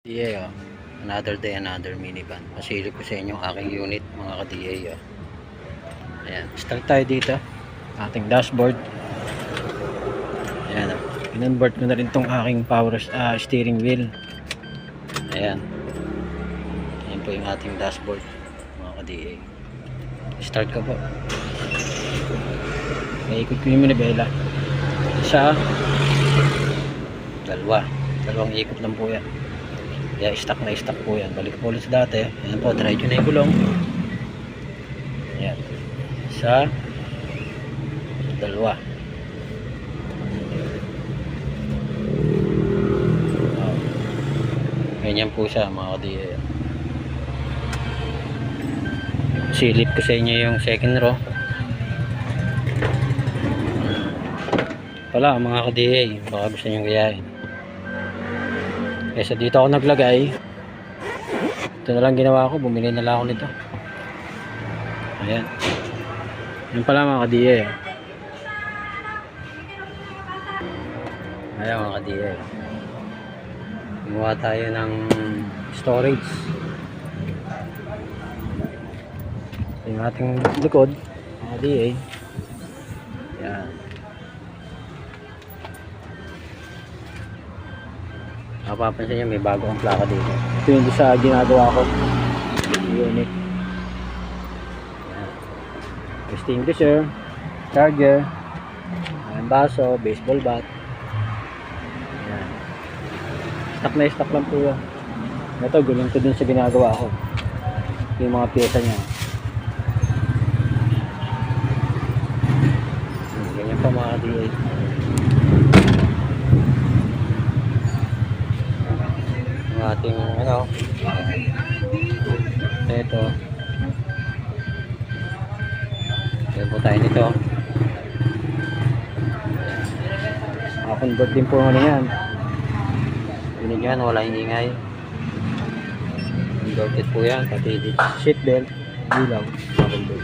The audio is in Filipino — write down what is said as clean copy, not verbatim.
DA, another day, another minivan. Pasilip ko sa inyo ang aking unit, mga ka-DA. Ayan, start tayo dito. Ating dashboard. Ayan, in-onboard ko na rin tong aking power steering wheel. Ayan. Ayan po yung ating dashboard, mga ka-DA. Start ko po. Ikot ko yung manibela. Isa, dalawang ikot lang po yan. Kaya stock na stock po yan. Balik po ulit sa dati. Ayan po, try nyo na yung gulong. Ayan. Isa, dalawa. Ganyan po siya, mga ka-DA. Silip ko sa inyo yung second row. Wala, mga ka-DA, baka gusto nyo gayahin. Kesa dito ako naglagay, ito na lang ginawa ko, bumili na lang ako nito. Ayan. Yan pala, mga ka-DA. Ayan, mga ka-DA. Gumawa tayo ng storage. Ito yung ating likod, mga ka-DA. Ayan. Mapapansin nyo, may bago ang plaka dito. Ito yung sa ginagawa ko unit. Extinguisher, charger, baso, baseball bat. Ayan. Stock na stock lang po yun. Ito, guling ko dun sa ginagawa ko. Ito yung mga pyesa nya. Ganyan pa, mga DA. Ating ito kaya po tayo nito convert din po yan. Yun yan, wala yung ingay, converted po yan, pati seatbelt, ilaw, convert.